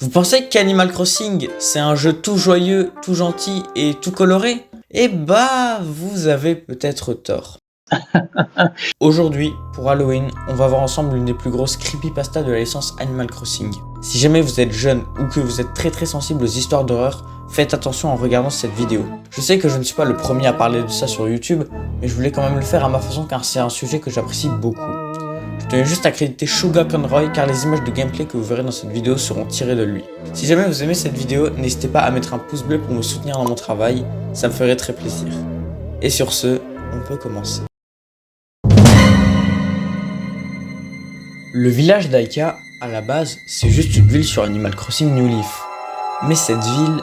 Vous pensez qu'Animal Crossing, c'est un jeu tout joyeux, tout gentil et tout coloré? Eh bah, vous avez peut-être tort. Aujourd'hui, pour Halloween, on va voir ensemble l'une des plus grosses creepypastas de la licence Animal Crossing. Si jamais vous êtes jeune ou que vous êtes très sensible aux histoires d'horreur, faites attention en regardant cette vidéo. Je sais que je ne suis pas le premier à parler de ça sur YouTube, mais je voulais quand même le faire à ma façon car c'est un sujet que j'apprécie beaucoup. Je tenais juste à créditer Suga Conroy car les images de gameplay que vous verrez dans cette vidéo seront tirées de lui. Si jamais vous aimez cette vidéo, n'hésitez pas à mettre un pouce bleu pour me soutenir dans mon travail, ça me ferait très plaisir. Et sur ce, on peut commencer. Le village d'Aika, à la base, c'est juste une ville sur Animal Crossing New Leaf. Mais cette ville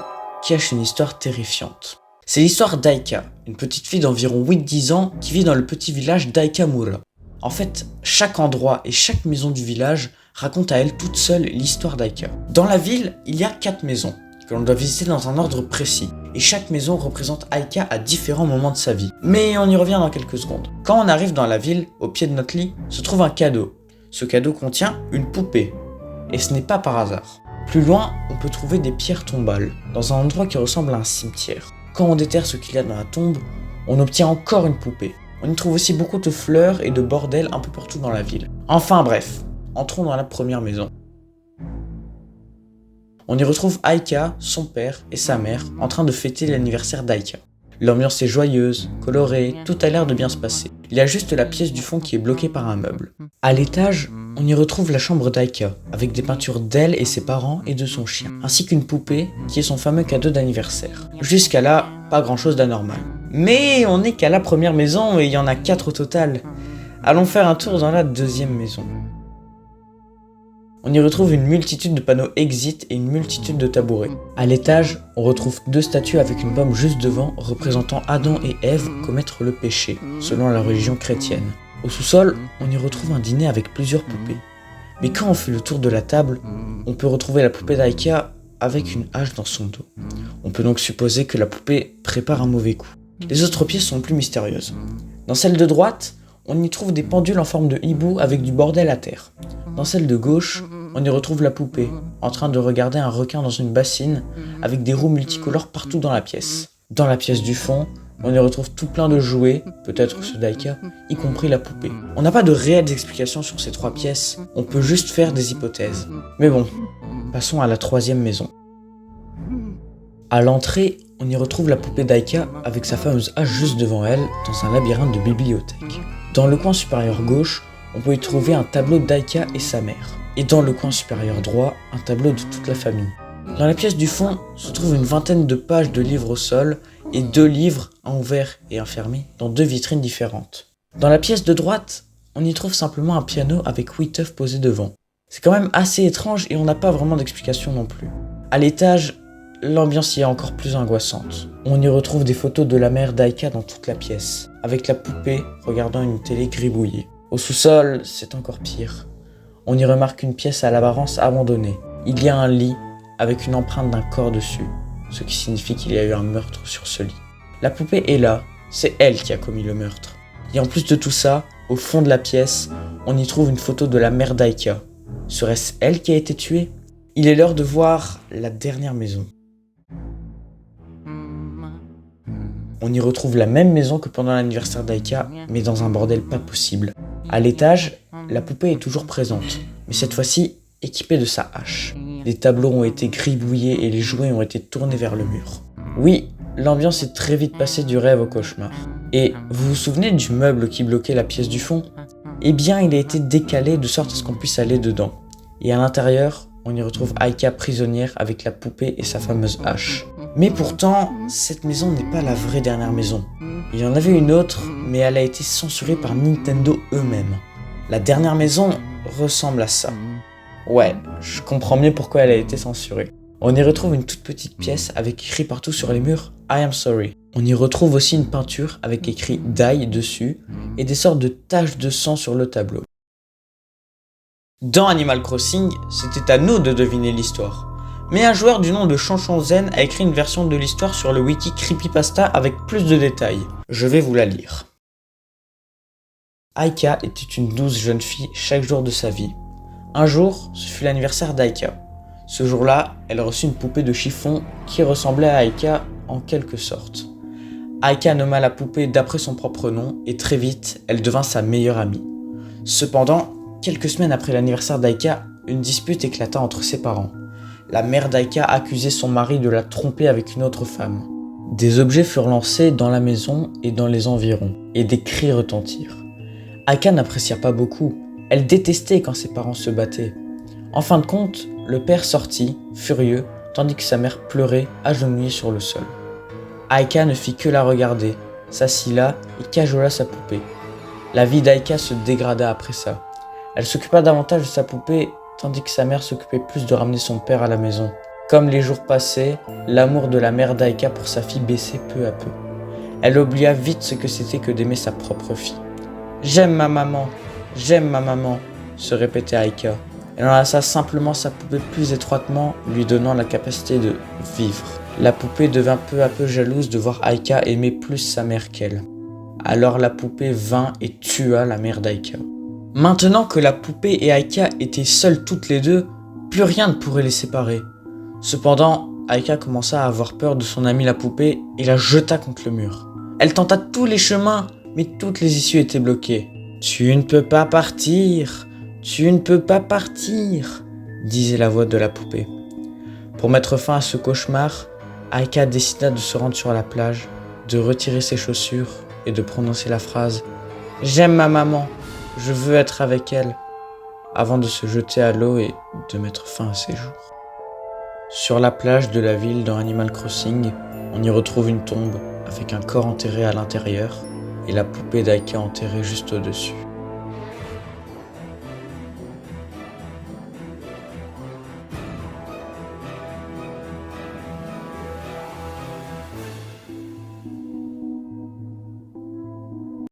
cache une histoire terrifiante. C'est l'histoire d'Aika, une petite fille d'environ 8-10 ans qui vit dans le petit village d'Aikamura. En fait, chaque endroit et chaque maison du village raconte à elle toute seule l'histoire d'Aika. Dans la ville, il y a 4 maisons, que l'on doit visiter dans un ordre précis. Et chaque maison représente Aika à différents moments de sa vie. Mais on y revient dans quelques secondes. Quand on arrive dans la ville, au pied de notre lit, se trouve un cadeau. Ce cadeau contient une poupée. Et ce n'est pas par hasard. Plus loin, on peut trouver des pierres tombales, dans un endroit qui ressemble à un cimetière. Quand on déterre ce qu'il y a dans la tombe, on obtient encore une poupée. On y trouve aussi beaucoup de fleurs et de bordels un peu partout dans la ville. Enfin bref, entrons dans la première maison. On y retrouve Aika, son père et sa mère en train de fêter l'anniversaire d'Aika. L'ambiance est joyeuse, colorée, tout a l'air de bien se passer. Il y a juste la pièce du fond qui est bloquée par un meuble. À l'étage, on y retrouve la chambre d'Aika, avec des peintures d'elle et ses parents et de son chien, ainsi qu'une poupée qui est son fameux cadeau d'anniversaire. Jusqu'à là, pas grand chose d'anormal. Mais on n'est qu'à la première maison et il y en a 4 au total. Allons faire un tour dans la deuxième maison. On y retrouve une multitude de panneaux exit et une multitude de tabourets. À l'étage, on retrouve 2 statues avec une pomme juste devant représentant Adam et Ève commettre le péché, selon la religion chrétienne. Au sous-sol, on y retrouve un dîner avec plusieurs poupées. Mais quand on fait le tour de la table, on peut retrouver la poupée d'Aika avec une hache dans son dos. On peut donc supposer que la poupée prépare un mauvais coup. Les autres pièces sont plus mystérieuses. Dans celle de droite, on y trouve des pendules en forme de hibou avec du bordel à terre. Dans celle de gauche, on y retrouve la poupée, en train de regarder un requin dans une bassine, avec des roues multicolores partout dans la pièce. Dans la pièce du fond, on y retrouve tout plein de jouets, peut-être ceux d'Aika, y compris la poupée. On n'a pas de réelles explications sur ces 3 pièces, on peut juste faire des hypothèses. Mais bon, passons à la troisième maison. À l'entrée, on y retrouve la poupée d'Aika avec sa fameuse hache juste devant elle, dans un labyrinthe de bibliothèque. Dans le coin supérieur gauche, on peut y trouver un tableau d'Aika et sa mère. Et dans le coin supérieur droit, un tableau de toute la famille. Dans la pièce du fond, se trouve une vingtaine de pages de livres au sol et 2 livres, un ouvert et un fermé, dans 2 vitrines différentes. Dans la pièce de droite, on y trouve simplement un piano avec 8 œufs posés devant. C'est quand même assez étrange et on n'a pas vraiment d'explication non plus. À l'étage, l'ambiance y est encore plus angoissante. On y retrouve des photos de la mère d'Aika dans toute la pièce, avec la poupée regardant une télé gribouillée. Au sous-sol, c'est encore pire. On y remarque une pièce à l'apparence abandonnée. Il y a un lit avec une empreinte d'un corps dessus, ce qui signifie qu'il y a eu un meurtre sur ce lit. La poupée est là, c'est elle qui a commis le meurtre. Et en plus de tout ça, au fond de la pièce, on y trouve une photo de la mère d'Aika. Serait-ce elle qui a été tuée? Il est l'heure de voir la dernière maison. On y retrouve la même maison que pendant l'anniversaire d'Aika, mais dans un bordel pas possible. À l'étage, la poupée est toujours présente, mais cette fois-ci équipée de sa hache. Les tableaux ont été gribouillés et les jouets ont été tournés vers le mur. Oui, l'ambiance est très vite passée du rêve au cauchemar. Et vous vous souvenez du meuble qui bloquait la pièce du fond? Eh bien, il a été décalé de sorte à ce qu'on puisse aller dedans. Et à l'intérieur, on y retrouve Aika prisonnière avec la poupée et sa fameuse hache. Mais pourtant, cette maison n'est pas la vraie dernière maison. Il y en avait une autre, mais elle a été censurée par Nintendo eux-mêmes. La dernière maison ressemble à ça. Ouais, je comprends mieux pourquoi elle a été censurée. On y retrouve une toute petite pièce avec écrit partout sur les murs « I am sorry ». On y retrouve aussi une peinture avec écrit « Die » dessus et des sortes de taches de sang sur le tableau. Dans Animal Crossing, c'était à nous de deviner l'histoire. Mais un joueur du nom de Chanchonzen a écrit une version de l'histoire sur le wiki Creepypasta avec plus de détails. Je vais vous la lire. Aika était une douce jeune fille chaque jour de sa vie. Un jour, ce fut l'anniversaire d'Aika. Ce jour-là, elle reçut une poupée de chiffon qui ressemblait à Aika en quelque sorte. Aika nomma la poupée d'après son propre nom et très vite, elle devint sa meilleure amie. Cependant, quelques semaines après l'anniversaire d'Aika, une dispute éclata entre ses parents. La mère d'Aika accusait son mari de la tromper avec une autre femme. Des objets furent lancés dans la maison et dans les environs, et des cris retentirent. Aika n'apprécia pas beaucoup, elle détestait quand ses parents se battaient. En fin de compte, le père sortit, furieux, tandis que sa mère pleurait, agenouillée sur le sol. Aika ne fit que la regarder, s'assit là et cajola sa poupée. La vie d'Aika se dégrada après ça. Elle s'occupa davantage de sa poupée, tandis que sa mère s'occupait plus de ramener son père à la maison. Comme les jours passaient, l'amour de la mère d'Aika pour sa fille baissait peu à peu. Elle oublia vite ce que c'était que d'aimer sa propre fille. « J'aime ma maman, se répétait Aika. Elle enlaça simplement sa poupée plus étroitement, lui donnant la capacité de vivre. La poupée devint peu à peu jalouse de voir Aika aimer plus sa mère qu'elle. Alors la poupée vint et tua la mère d'Aika. Maintenant que la poupée et Aika étaient seules toutes les deux, plus rien ne pourrait les séparer. Cependant, Aika commença à avoir peur de son amie la poupée et la jeta contre le mur. Elle tenta tous les chemins, mais toutes les issues étaient bloquées. « Tu ne peux pas partir, tu ne peux pas partir !» disait la voix de la poupée. Pour mettre fin à ce cauchemar, Aika décida de se rendre sur la plage, de retirer ses chaussures et de prononcer la phrase « J'aime ma maman, je veux être avec elle » avant de se jeter à l'eau et de mettre fin à ses jours. Sur la plage de la ville dans Animal Crossing, on y retrouve une tombe avec un corps enterré à l'intérieur et la poupée d'Aika enterrée juste au-dessus.